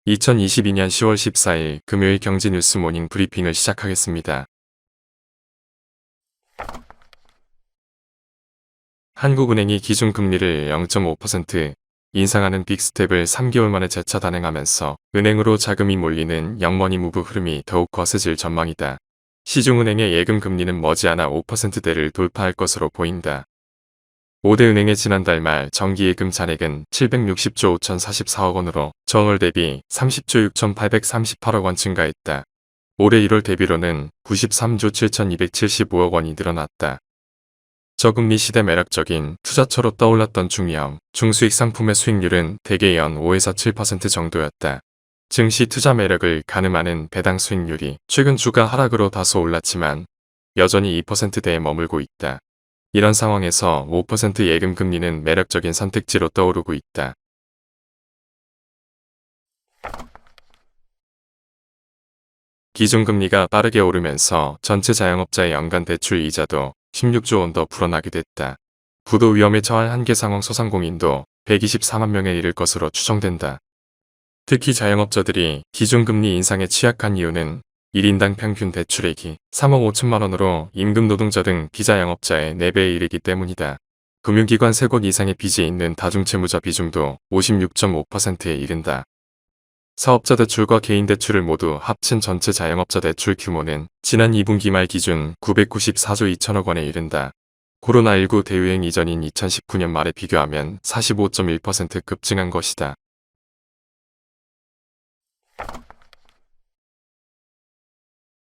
2022년 10월 14일 금요일 경제뉴스 모닝 브리핑을 시작하겠습니다. 한국은행이 기준금리를 0.5% 인상하는 빅스텝을 3개월 만에 재차 단행하면서 은행으로 자금이 몰리는 영머니 무브 흐름이 더욱 거세질 전망이다. 시중은행의 예금 금리는 머지않아 5%대를 돌파할 것으로 보인다. 5대 은행의 지난달 말 정기예금 잔액은 760조 5,044억 원으로 전월 대비 30조 6,838억 원 증가했다. 올해 1월 대비로는 93조 7,275억 원이 늘어났다. 저금리 시대 매력적인 투자처로 떠올랐던 중위험, 중수익 상품의 수익률은 대개 연 5에서 7% 정도였다. 증시 투자 매력을 가늠하는 배당 수익률이 최근 주가 하락으로 다소 올랐지만 여전히 2%대에 머물고 있다. 이런 상황에서 5% 예금 금리는 매력적인 선택지로 떠오르고 있다. 기준금리가 빠르게 오르면서 전체 자영업자의 연간 대출 이자도 16조 원 더 불어나게 됐다. 부도 위험에 처한 한계 상황 소상공인도 124만 명에 이를 것으로 추정된다. 특히 자영업자들이 기준금리 인상에 취약한 이유는 1인당 평균 대출액이 3억 5천만 원으로 임금 노동자 등 비자영업자의 4배에 이르기 때문이다. 금융기관 3곳 이상의 빚이 있는 다중채무자 비중도 56.5%에 이른다. 사업자 대출과 개인 대출을 모두 합친 전체 자영업자 대출 규모는 지난 2분기 말 기준 994조 2천억 원에 이른다. 코로나19 대유행 이전인 2019년 말에 비교하면 45.1% 급증한 것이다.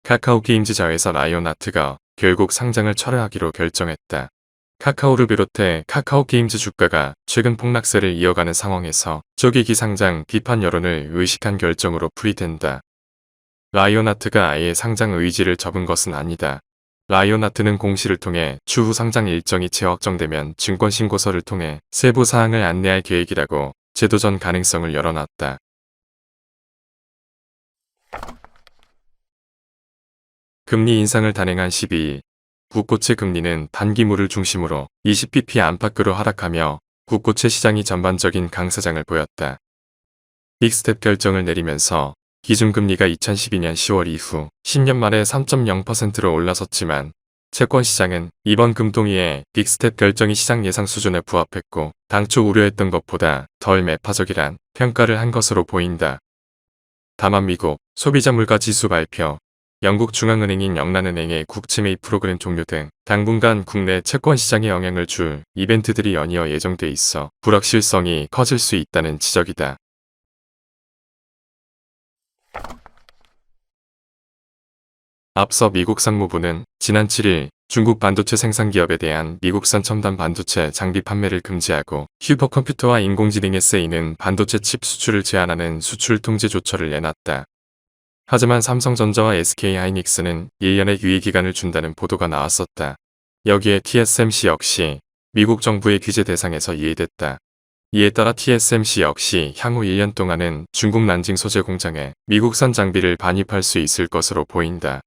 카카오게임즈 자회사 라이온아트가 결국 상장을 철회하기로 결정했다. 카카오를 비롯해 카카오게임즈 주가가 최근 폭락세를 이어가는 상황에서 쪼개기 상장 비판 여론을 의식한 결정으로 풀이된다. 라이온아트가 아예 상장 의지를 접은 것은 아니다. 라이온아트는 공시를 통해 추후 상장 일정이 재확정되면 증권신고서를 통해 세부 사항을 안내할 계획이라고 재도전 가능성을 열어놨다. 금리 인상을 단행한 12일, 국고채 금리는 단기물을 중심으로 20bp 안팎으로 하락하며 국고채 시장이 전반적인 강세장을 보였다. 빅스텝 결정을 내리면서 기준금리가 2012년 10월 이후 10년 만에 3.0%로 올라섰지만 채권시장은 이번 금통위의 빅스텝 결정이 시장 예상 수준에 부합했고 당초 우려했던 것보다 덜 매파적이란 평가를 한 것으로 보인다. 다만 미국 소비자 물가 지수 발표, 영국 중앙은행인 영란은행의 국채 매입 프로그램 종료 등 당분간 국내 채권 시장에 영향을 줄 이벤트들이 연이어 예정돼 있어 불확실성이 커질 수 있다는 지적이다. 앞서 미국 상무부는 지난 7일 중국 반도체 생산 기업에 대한 미국산 첨단 반도체 장비 판매를 금지하고 슈퍼컴퓨터와 인공지능에 쓰이는 반도체 칩 수출을 제한하는 수출 통제 조처를 내놨다. 하지만 삼성전자와 SK하이닉스는 1년의 유예기간을 준다는 보도가 나왔었다. 여기에 TSMC 역시 미국 정부의 규제 대상에서 예외됐다. 이에 따라 TSMC 역시 향후 1년 동안은 중국 난징 소재 공장에 미국산 장비를 반입할 수 있을 것으로 보인다.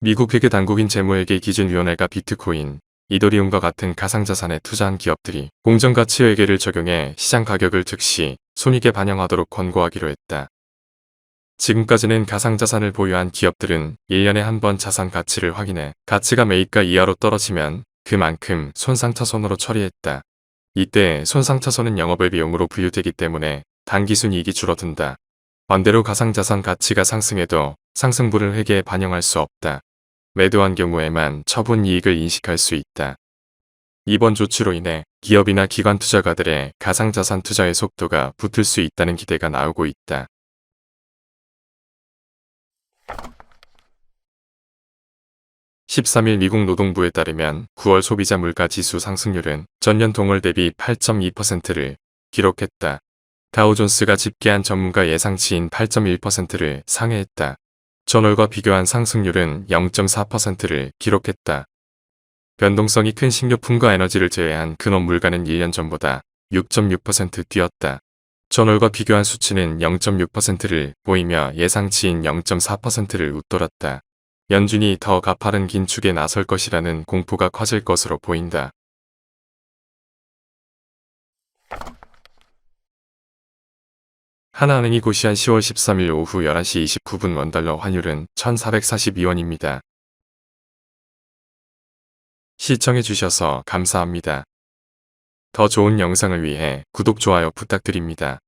미국 회계 당국인 재무회계 기준위원회가 비트코인, 이더리움과 같은 가상자산에 투자한 기업들이 공정가치회계를 적용해 시장 가격을 즉시 손익에 반영하도록 권고하기로 했다. 지금까지는 가상자산을 보유한 기업들은 1년에 한 번 자산 가치를 확인해 가치가 매입가 이하로 떨어지면 그만큼 손상차손으로 처리했다. 이때 손상차손은 영업의 비용으로 분류되기 때문에 단기순이익이 줄어든다. 반대로 가상자산 가치가 상승해도 상승분을 회계에 반영할 수 없다. 매도한 경우에만 처분 이익을 인식할 수 있다. 이번 조치로 인해 기업이나 기관 투자가들의 가상자산 투자의 속도가 붙을 수 있다는 기대가 나오고 있다. (13일) 미국 노동부에 따르면 9월 소비자 물가 지수 상승률은 전년 동월 대비 8.2%를 기록했다. 다우존스가 집계한 전문가 예상치인 8.1%를 상회했다. 전월과 비교한 상승률은 0.4%를 기록했다. 변동성이 큰 식료품과 에너지를 제외한 근원 물가는 1년 전보다 6.6% 뛰었다. 전월과 비교한 수치는 0.6%를 보이며 예상치인 0.4%를 웃돌았다. 연준이 더 가파른 긴축에 나설 것이라는 공포가 커질 것으로 보인다. 하나은행이 고시한 10월 13일 오후 11시 29분 원달러 환율은 1,442원입니다. 시청해주셔서 감사합니다. 더 좋은 영상을 위해 구독, 좋아요 부탁드립니다.